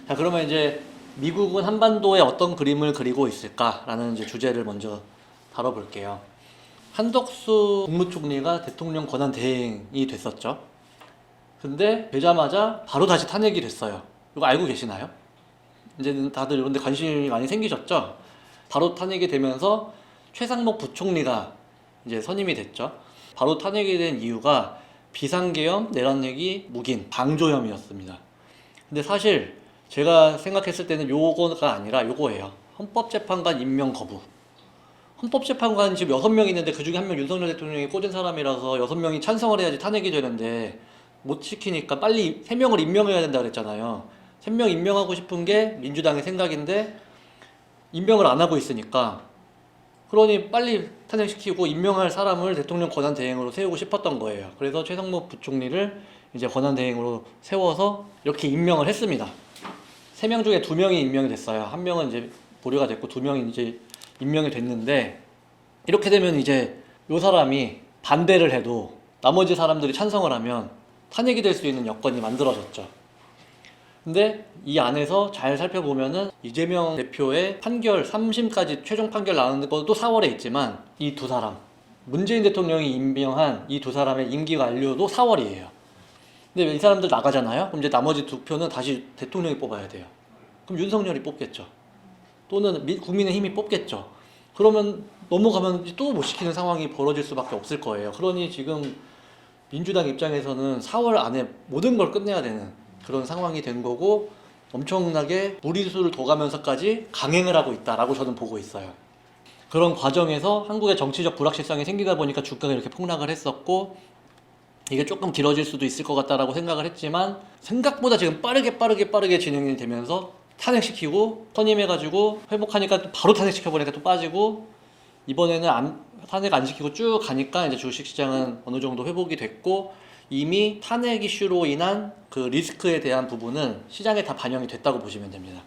자, 그러면 이제 미국은 한반도에 어떤 그림을 그리고 있을까라는 이제 주제를 먼저 다뤄볼게요. 한덕수 국무총리가 대통령 권한 대행이 됐었죠. 근데 되자마자 바로 다시 탄핵이 됐어요. 이거 알고 계시나요? 이제는 다들 이런 데 관심이 많이 생기셨죠? 바로 탄핵이 되면서 최상목 부총리가 이제 선임이 됐죠. 바로 탄핵이 된 이유가 비상계엄, 내란내기, 묵인, 방조혐의였습니다. 근데 사실 제가 생각했을 때는 요거가 아니라 요거예요. 헌법재판관 임명 거부. 헌법재판관 지금 6명 있는데 그 중에 한 명 윤석열 대통령이 꽂은 사람이라서 6명이 찬성을 해야지 탄핵이 되는데 못 시키니까 빨리 3명을 임명해야 된다 그랬잖아요. 3명 임명하고 싶은 게 민주당의 생각인데 임명을 안 하고 있으니까 그러니 빨리 탄핵시키고 임명할 사람을 대통령 권한 대행으로 세우고 싶었던 거예요. 그래서 최상목 부총리를 이제 권한 대행으로 세워서 이렇게 임명을 했습니다. 3명 중에 2명이 임명이 됐어요. 1명은 이제 보류가 됐고 2명이 이제 임명이 됐는데 이렇게 되면 이제 요 사람이 반대를 해도 나머지 사람들이 찬성을 하면 탄핵이 될 수 있는 여건이 만들어졌죠. 근데 이 안에서 잘 살펴보면은 이재명 대표의 판결 3심까지 최종 판결 나오는 것도 4월에 있지만 이 두 사람 문재인 대통령이 임명한 이 두 사람의 임기 만료도 4월이에요. 근데 이 사람들 나가잖아요. 그럼 이제 나머지 2표는 다시 대통령이 뽑아야 돼요. 그럼 윤석열이 뽑겠죠. 또는 국민의힘이 뽑겠죠. 그러면 넘어가면 또 못 시키는 상황이 벌어질 수밖에 없을 거예요. 그러니 지금 민주당 입장에서는 4월 안에 모든 걸 끝내야 되는 그런 상황이 된 거고 엄청나게 무리수를 둬가면서까지 강행을 하고 있다라고 저는 보고 있어요. 그런 과정에서 한국의 정치적 불확실성이 생기다 보니까 주가가 이렇게 폭락을 했었고 이게 조금 길어질 수도 있을 것 같다라고 생각을 했지만 생각보다 지금 빠르게 진행이 되면서 탄핵시키고 선임해가지고 회복하니까 또 바로 탄핵시켜버리니까 또 빠지고 이번에는 탄핵 안 시키고 쭉 가니까 이제 주식시장은 어느 정도 회복이 됐고 이미 탄핵 이슈로 인한 그 리스크에 대한 부분은 시장에 다 반영이 됐다고 보시면 됩니다.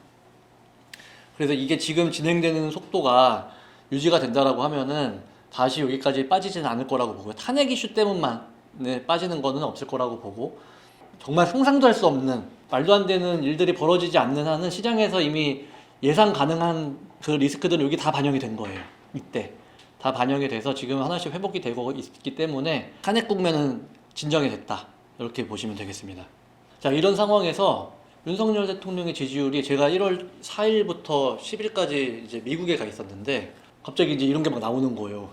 그래서 이게 지금 진행되는 속도가 유지가 된다라고 하면은 다시 여기까지 빠지지는 않을 거라고 보고요. 탄핵 이슈 때문만 빠지는 거는 없을 거라고 보고 정말 상상도 할 수 없는 말도 안 되는 일들이 벌어지지 않는 한은 시장에서 이미 예상 가능한 그 리스크들은 여기 다 반영이 된 거예요. 이때 다 반영이 돼서 지금 하나씩 회복이 되고 있기 때문에 탄핵 국면은 진정이 됐다 이렇게 보시면 되겠습니다. 자, 이런 상황에서 윤석열 대통령의 지지율이 제가 1월 4일부터 10일까지 이제 미국에 가 있었는데 갑자기 이제 이런 게 막 나오는 거예요.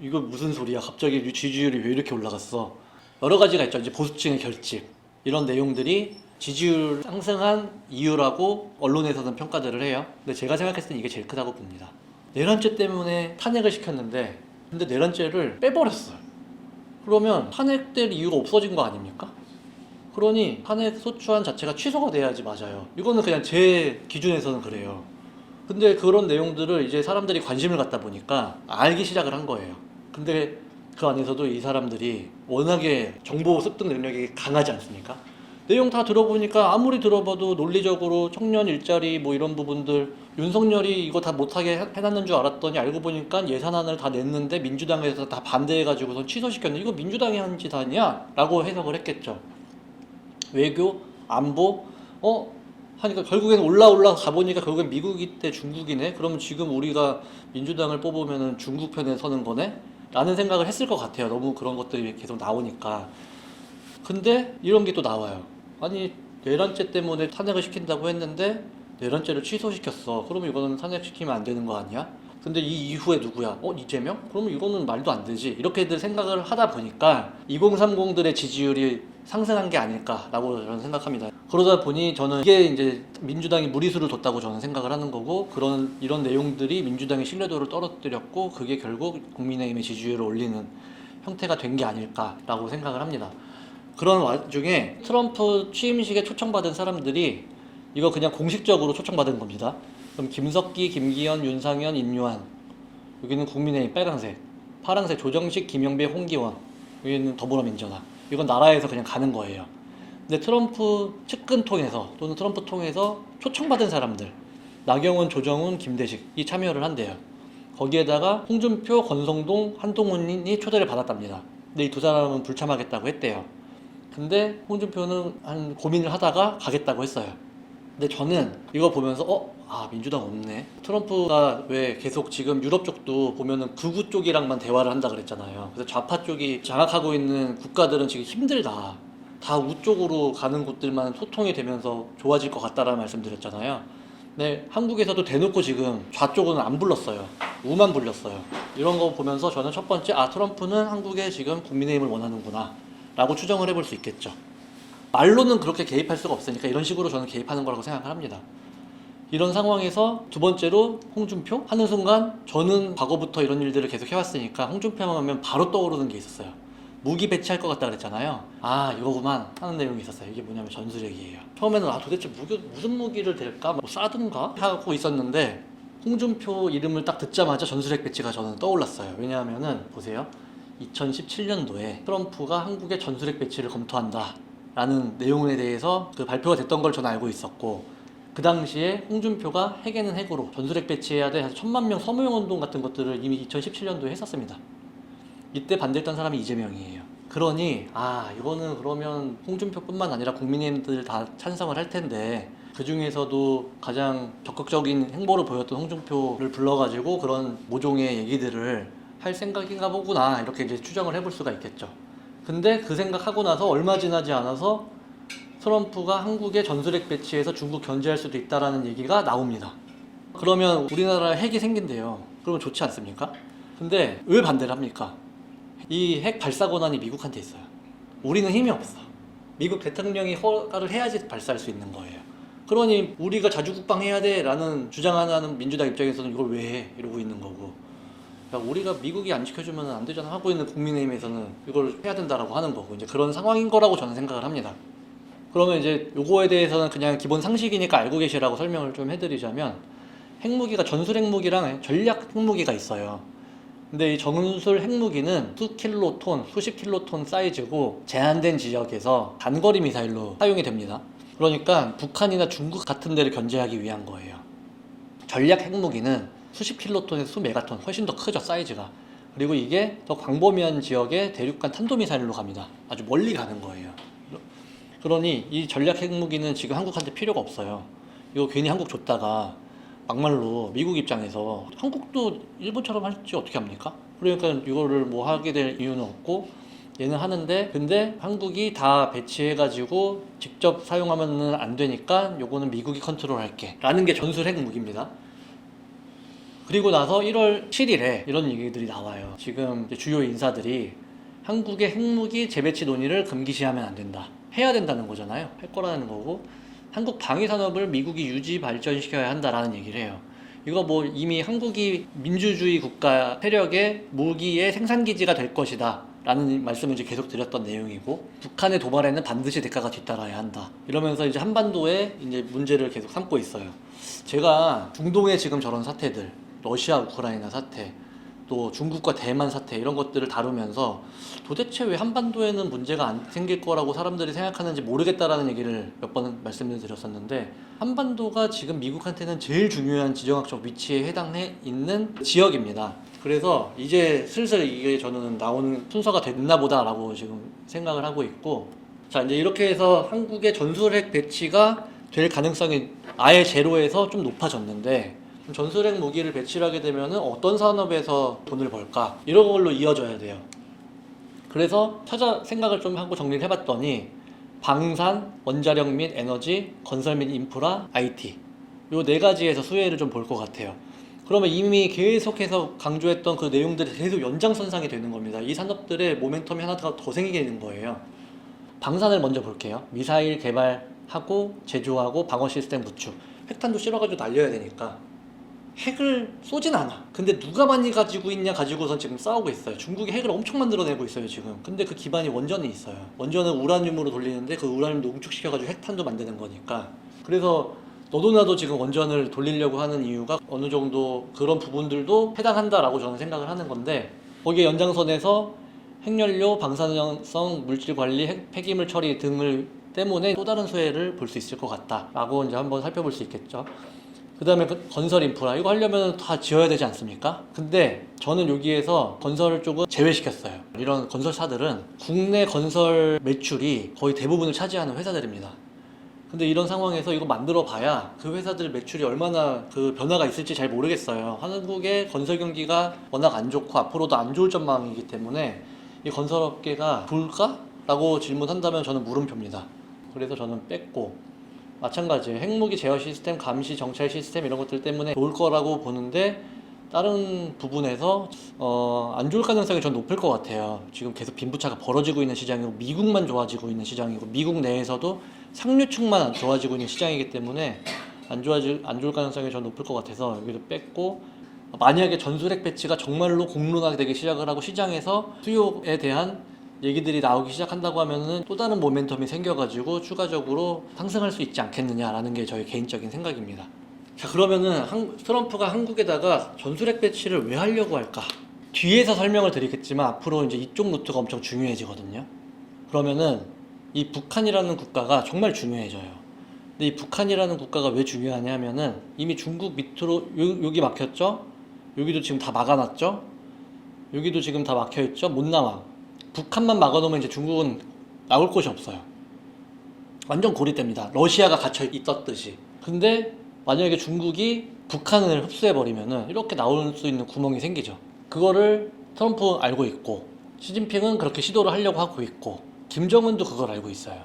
이거 무슨 소리야? 갑자기 지지율이 왜 이렇게 올라갔어? 여러 가지가 있죠. 이제 보수층의 결집 이런 내용들이 지지율 상승한 이유라고 언론에서는 평가들을 해요. 근데 제가 생각했을 때 이게 제일 크다고 봅니다. 내란죄 때문에 탄핵을 시켰는데 근데 내란죄를 빼버렸어요. 그러면 탄핵될 이유가 없어진 거 아닙니까? 그러니 탄핵 소추안 자체가 취소가 돼야지 맞아요. 이거는 그냥 제 기준에서는 그래요. 근데 그런 내용들을 이제 사람들이 관심을 갖다 보니까 알기 시작을 한 거예요. 근데 그 안에서도 이 사람들이 워낙에 정보 습득 능력이 강하지 않습니까? 내용 다 들어보니까 아무리 들어봐도 논리적으로 청년 일자리 뭐 이런 부분들 윤석열이 이거 다 못하게 해놨는 줄 알았더니 알고 보니까 예산안을 다 냈는데 민주당에서 다 반대해가지고선 취소시켰는데 이거 민주당이 한 짓 아니야? 라고 해석을 했겠죠. 외교, 안보, 하니까 결국엔 올라 가보니까 결국엔 미국이 때 중국이네? 그러면 지금 우리가 민주당을 뽑으면 중국 편에 서는 거네? 라는 생각을 했을 것 같아요. 너무 그런 것들이 계속 나오니까. 근데 이런 게 또 나와요. 아니 내란죄 때문에 탄핵을 시킨다고 했는데 내란죄를 취소시켰어. 그러면 이거는 탄핵시키면 안 되는 거 아니야? 근데 이 이후에 누구야? 이재명? 그러면 이거는 말도 안 되지. 이렇게들 생각을 하다 보니까 2030들의 지지율이 상승한 게 아닐까라고 저는 생각합니다. 그러다 보니 저는 이게 이제 민주당이 무리수를 뒀다고 저는 생각을 하는 거고 이런 내용들이 민주당의 신뢰도를 떨어뜨렸고 그게 결국 국민의힘의 지지율을 올리는 형태가 된 게 아닐까라고 생각을 합니다. 그런 와중에 트럼프 취임식에 초청받은 사람들이 이거 그냥 공식적으로 초청받은 겁니다. 그럼 김석기, 김기현, 윤상현, 임요한 여기는 국민의힘 빨간색, 파란색 조정식, 김영배, 홍기원 여기는 더불어민주당 이건 나라에서 그냥 가는 거예요. 근데 트럼프 측근 통해서 또는 트럼프 통해서 초청받은 사람들 나경원, 조정훈, 김대식이 참여를 한대요. 거기에다가 홍준표, 권성동, 한동훈이 초대를 받았답니다. 근데 이 두 사람은 불참하겠다고 했대요. 근데 홍준표는 한 고민을 하다가 가겠다고 했어요. 근데 저는 이거 보면서 민주당 없네. 트럼프가 왜 계속 지금 유럽 쪽도 보면은 극우 쪽이랑만 대화를 한다 그랬잖아요. 그래서 좌파 쪽이 장악하고 있는 국가들은 지금 힘들다. 다 우쪽으로 가는 곳들만 소통이 되면서 좋아질 것 같다라는 말씀드렸잖아요. 네, 한국에서도 대놓고 지금 좌쪽은 안 불렀어요. 우만 불렸어요. 이런 거 보면서 저는 첫 번째, 트럼프는 한국에 지금 국민의힘을 원하는구나 라고 추정을 해볼 수 있겠죠. 말로는 그렇게 개입할 수가 없으니까 이런 식으로 저는 개입하는 거라고 생각을 합니다. 이런 상황에서 두 번째로 홍준표 하는 순간 저는 과거부터 이런 일들을 계속 해왔으니까 홍준표 하면 바로 떠오르는 게 있었어요. 무기 배치할 것 같다 그랬잖아요. 이거구만 하는 내용이 있었어요. 이게 뭐냐면 전술핵이에요. 처음에는 도대체 무슨 무기를 댈까? 뭐 쏴든가? 하고 있었는데 홍준표 이름을 딱 듣자마자 전술핵 배치가 저는 떠올랐어요. 왜냐하면은 보세요. 2017년도에 트럼프가 한국의 전술핵 배치를 검토한다 라는 내용에 대해서 그 발표가 됐던 걸 저는 알고 있었고, 그 당시에 홍준표가 핵에는 핵으로 전술핵 배치해야 돼 해서 1000만 명 서명 운동 같은 것들을 이미 2017년도에 했었습니다. 이때 반대했던 사람이 이재명이에요. 그러니 이거는 그러면 홍준표뿐만 아니라 국민의힘들 다 찬성을 할 텐데 그 중에서도 가장 적극적인 행보를 보였던 홍준표를 불러가지고 그런 모종의 얘기들을 할 생각인가 보구나 이렇게 이제 추정을 해볼 수가 있겠죠. 근데 그 생각하고 나서 얼마 지나지 않아서 트럼프가 한국의 전술핵 배치에서 중국 견제할 수도 있다라는 얘기가 나옵니다. 그러면 우리나라에 핵이 생긴대요. 그러면 좋지 않습니까? 근데 왜 반대를 합니까? 이 핵 발사 권한이 미국한테 있어요. 우리는 힘이 없어. 미국 대통령이 허가를 해야지 발사할 수 있는 거예요. 그러니 우리가 자주국방해야 돼 라는 주장하는 민주당 입장에서는 이걸 왜 해? 이러고 있는 거고, 우리가 미국이 안 지켜주면 안 되잖아 하고 있는 국민의힘에서는 이걸 해야 된다라고 하는 거고, 이제 그런 상황인 거라고 저는 생각을 합니다. 그러면 이제 요거에 대해서는 그냥 기본 상식이니까 알고 계시라고 설명을 좀 해드리자면, 핵무기가 전술 핵무기랑 전략 핵무기가 있어요. 근데 이 전술 핵무기는 수십 킬로톤 사이즈고 제한된 지역에서 단거리 미사일로 사용이 됩니다. 그러니까 북한이나 중국 같은 데를 견제하기 위한 거예요. 전략 핵무기는 수십 킬로톤에서 수 메가톤, 훨씬 더 크죠, 사이즈가. 그리고 이게 더 광범위한 지역에 대륙간 탄도미사일로 갑니다. 아주 멀리 가는 거예요. 그러니 이 전략 핵무기는 지금 한국한테 필요가 없어요. 이거 괜히 한국 줬다가 막말로 미국 입장에서 한국도 일본처럼 할지 어떻게 합니까? 그러니까 이거를 뭐 하게 될 이유는 없고, 얘는 하는데 근데 한국이 다 배치해가지고 직접 사용하면 안 되니까 요거는 미국이 컨트롤할게 라는 게 전술 핵무기입니다. 그리고 나서 1월 7일에 이런 얘기들이 나와요. 지금 주요 인사들이 한국의 핵무기 재배치 논의를 금기시하면 안 된다, 해야 된다는 거잖아요. 할 거라는 거고, 한국 방위산업을 미국이 유지 발전시켜야 한다라는 얘기를 해요. 이거 뭐 이미 한국이 민주주의 국가 세력의 무기의 생산기지가 될 것이다 라는 말씀을 이제 계속 드렸던 내용이고, 북한의 도발에는 반드시 대가가 뒤따라야 한다 이러면서 이제 한반도에 이제 문제를 계속 삼고 있어요. 제가 중동의 지금 저런 사태들, 러시아 우크라이나 사태, 또 중국과 대만 사태 이런 것들을 다루면서 도대체 왜 한반도에는 문제가 안 생길 거라고 사람들이 생각하는지 모르겠다라는 얘기를 몇 번 말씀을 드렸었는데, 한반도가 지금 미국한테는 제일 중요한 지정학적 위치에 해당해 있는 지역입니다. 그래서 이제 슬슬 이게 저는 나오는 순서가 됐나 보다라고 지금 생각을 하고 있고, 자 이제 이렇게 해서 한국의 전술핵 배치가 될 가능성이 아예 제로에서 좀 높아졌는데, 전술핵 무기를 배치를 하게 되면 어떤 산업에서 돈을 벌까? 이런 걸로 이어져야 돼요. 그래서 생각을 좀 하고 정리를 해봤더니 방산, 원자력 및 에너지, 건설 및 인프라, IT 요 네 가지에서 수혜를 좀 볼 것 같아요. 그러면 이미 계속해서 강조했던 그 내용들이 계속 연장선상이 되는 겁니다. 이 산업들의 모멘텀이 하나 더 생기게 되는 거예요. 방산을 먼저 볼게요. 미사일 개발하고 제조하고 방어 시스템 구축. 핵탄두 실어가지고 날려야 되니까 핵을 쏘진 않아. 근데 누가 많이 가지고 있냐 가지고선 지금 싸우고 있어요. 중국이 핵을 엄청 만들어내고 있어요 지금. 근데 그 기반이 원전이 있어요. 원전은 우라늄으로 돌리는데 그 우라늄 농축시켜가지고 핵탄두 만드는 거니까. 그래서 너도 나도 지금 원전을 돌리려고 하는 이유가 어느 정도 그런 부분들도 해당한다라고 저는 생각을 하는 건데, 거기에 연장선에서 핵연료, 방사능 물질 관리, 폐기물 처리 등을 때문에 또 다른 수혜를 볼 수 있을 것 같다라고 이제 한번 살펴볼 수 있겠죠. 그 다음에 건설 인프라, 이거 하려면 다 지어야 되지 않습니까? 근데 저는 여기에서 건설 쪽은 제외시켰어요. 이런 건설사들은 국내 건설 매출이 거의 대부분을 차지하는 회사들입니다. 근데 이런 상황에서 이거 만들어 봐야 그 회사들 매출이 얼마나 그 변화가 있을지 잘 모르겠어요. 한국의 건설 경기가 워낙 안 좋고 앞으로도 안 좋을 전망이기 때문에 이 건설업계가 좋을까? 라고 질문한다면 저는 물음표입니다. 그래서 저는 뺐고, 마찬가지예요. 핵무기 제어 시스템, 감시 정찰 시스템 이런 것들 때문에 좋을 거라고 보는데 다른 부분에서 안 좋을 가능성이 전 높을 것 같아요. 지금 계속 빈부차가 벌어지고 있는 시장이고 미국만 좋아지고 있는 시장이고 미국 내에서도 상류층만 좋아지고 있는 시장이기 때문에 안 좋을 가능성이 전 높을 것 같아서 여기도 뺐고, 만약에 전술핵 배치가 정말로 공론화되기 시작을 하고 시장에서 수요에 대한 얘기들이 나오기 시작한다고 하면은 또 다른 모멘텀이 생겨가지고 추가적으로 상승할 수 있지 않겠느냐라는 게 저의 개인적인 생각입니다. 자, 그러면은 트럼프가 한국에다가 전술핵 배치를 왜 하려고 할까? 뒤에서 설명을 드리겠지만 앞으로 이제 이쪽 루트가 엄청 중요해지거든요. 그러면은 이 북한이라는 국가가 정말 중요해져요. 근데 이 북한이라는 국가가 왜 중요하냐면은 이미 중국 밑으로 여기 막혔죠? 여기도 지금 다 막아놨죠? 여기도 지금 다 막혀있죠? 못 나와. 북한만 막아놓으면 이제 중국은 나올 곳이 없어요. 완전 고립됩니다. 러시아가 갇혀 있었듯이. 근데 만약에 중국이 북한을 흡수해버리면은 이렇게 나올 수 있는 구멍이 생기죠. 그거를 트럼프 알고 있고, 시진핑은 그렇게 시도를 하려고 하고 있고, 김정은도 그걸 알고 있어요.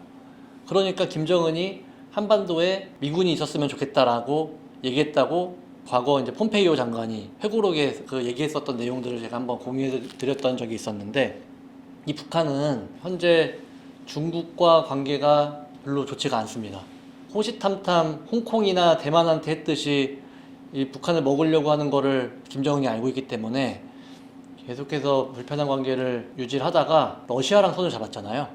그러니까 김정은이 한반도에 미군이 있었으면 좋겠다라고 얘기했다고 과거 이제 폼페이오 장관이 회고록에 그 얘기했었던 내용들을 제가 한번 공유해 드렸던 적이 있었는데, 이 북한은 현재 중국과 관계가 별로 좋지가 않습니다. 호시탐탐 홍콩이나 대만한테 했듯이 이 북한을 먹으려고 하는 거를 김정은이 알고 있기 때문에 계속해서 불편한 관계를 유지하다가 러시아랑 손을 잡았잖아요.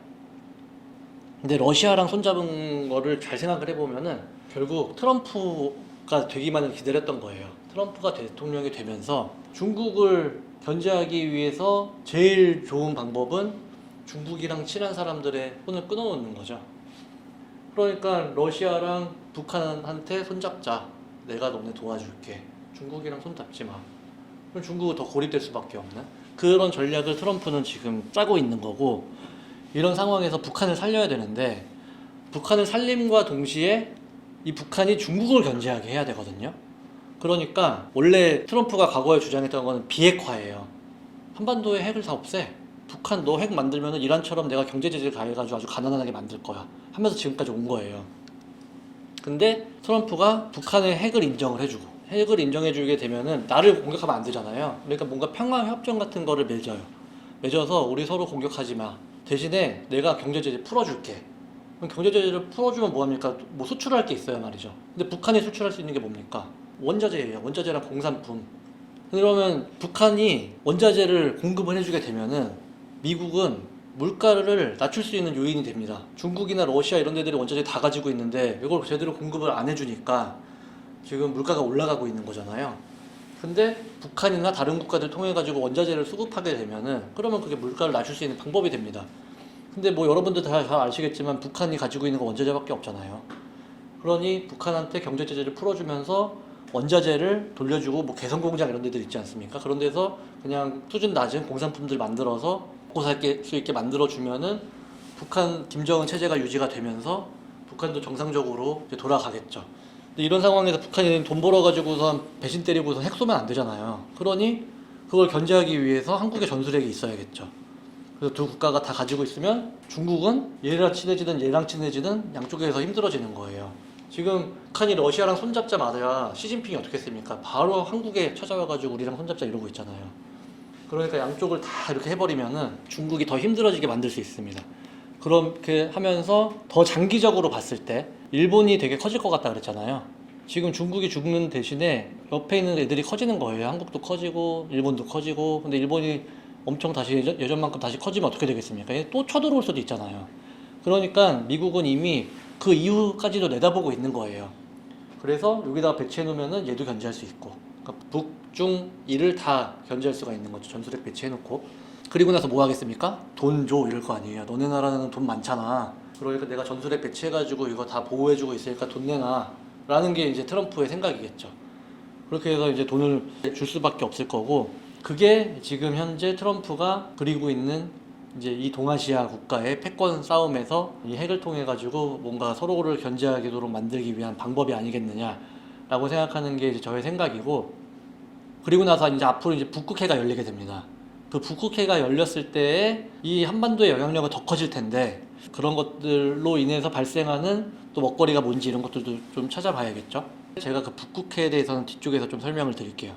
근데 러시아랑 손잡은 거를 잘 생각을 해보면은 결국 트럼프가 되기만을 기다렸던 거예요. 트럼프가 대통령이 되면서 중국을 견제하기 위해서 제일 좋은 방법은 중국이랑 친한 사람들의 손을 끊어놓는 거죠. 그러니까 러시아랑 북한한테 손잡자. 내가 너네 도와줄게. 중국이랑 손잡지 마. 그럼 중국은 더 고립될 수밖에 없는 그런 전략을 트럼프는 지금 짜고 있는 거고, 이런 상황에서 북한을 살려야 되는데 북한을 살림과 동시에 이 북한이 중국을 견제하게 해야 되거든요. 그러니까 원래 트럼프가 과거에 주장했던 거는 비핵화예요. 한반도에 핵을 다 없애. 북한 너 핵 만들면은 이란처럼 내가 경제 제재를 가해가지고 아주 가난하게 만들 거야 하면서 지금까지 온 거예요. 근데 트럼프가 북한의 핵을 인정을 해주고, 핵을 인정해주게 되면은 나를 공격하면 안 되잖아요. 그러니까 뭔가 평화 협정 같은 거를 맺어서 우리 서로 공격하지 마. 대신에 내가 경제 제재 풀어줄게. 그럼 경제 제재를 풀어주면 뭐합니까? 뭐 수출할 게 있어야 말이죠. 근데 북한이 수출할 수 있는 게 뭡니까? 원자재예요. 원자재랑 공산품. 그러면 북한이 원자재를 공급을 해주게 되면은 미국은 물가를 낮출 수 있는 요인이 됩니다. 중국이나 러시아 이런 데들이 원자재 다 가지고 있는데 이걸 제대로 공급을 안 해주니까 지금 물가가 올라가고 있는 거잖아요. 근데 북한이나 다른 국가들 통해 가지고 원자재를 수급하게 되면은 그러면 그게 물가를 낮출 수 있는 방법이 됩니다. 근데 뭐 여러분들 다 잘 아시겠지만 북한이 가지고 있는 건 원자재밖에 없잖아요. 그러니 북한한테 경제 제재를 풀어주면서 원자재를 돌려주고, 뭐 개성공장 이런 데들 있지 않습니까? 그런 데서 그냥 수준 낮은 공산품들 만들어서 먹고 살 수 있게 만들어주면은 북한 김정은 체제가 유지가 되면서 북한도 정상적으로 이제 돌아가겠죠. 근데 이런 상황에서 북한이 돈 벌어가지고선 배신 때리고선 핵 쏘면 안 되잖아요. 그러니 그걸 견제하기 위해서 한국에 전술핵이 있어야겠죠. 그래서 두 국가가 다 가지고 있으면 중국은 얘랑 친해지든 얘랑 친해지든 양쪽에서 힘들어지는 거예요. 지금 북한이 러시아랑 손잡자마자 시진핑이 어떻게 했습니까? 바로 한국에 찾아와가지고 우리랑 손잡자 이러고 있잖아요. 그러니까 양쪽을 다 이렇게 해버리면은 중국이 더 힘들어지게 만들 수 있습니다. 그렇게 하면서 더 장기적으로 봤을 때 일본이 되게 커질 것 같다 그랬잖아요. 지금 중국이 죽는 대신에 옆에 있는 애들이 커지는 거예요. 한국도 커지고 일본도 커지고. 근데 일본이 엄청 다시 예전만큼 다시 커지면 어떻게 되겠습니까? 또 쳐들어올 수도 있잖아요. 그러니까 미국은 이미 그 이후까지도 내다보고 있는 거예요. 그래서 여기다가 배치해 놓으면은 얘도 견제할 수 있고, 그러니까 북중 이를 다 견제할 수가 있는 거죠. 전술핵 배치해 놓고. 그리고 나서 뭐 하겠습니까? 돈 줘 이럴 거 아니에요. 너네 나라는 돈 많잖아. 그러니까 내가 전술핵 배치해가지고 이거 다 보호해주고 있으니까 돈 내놔 라는 게 이제 트럼프의 생각이겠죠. 그렇게 해서 이제 돈을 줄 수밖에 없을 거고, 그게 지금 현재 트럼프가 그리고 있는 이제 이 동아시아 국가의 패권 싸움에서 이 핵을 통해 가지고 뭔가 서로를 견제하도록 만들기 위한 방법이 아니겠느냐라고 생각하는 게 이제 저의 생각이고, 그리고 나서 이제 앞으로 이제 북극해가 열리게 됩니다. 그 북극해가 열렸을 때에 이 한반도의 영향력은 더 커질 텐데, 그런 것들로 인해서 발생하는 또 먹거리가 뭔지 이런 것들도 좀 찾아봐야겠죠. 제가 그 북극해에 대해서는 뒤쪽에서 좀 설명을 드릴게요.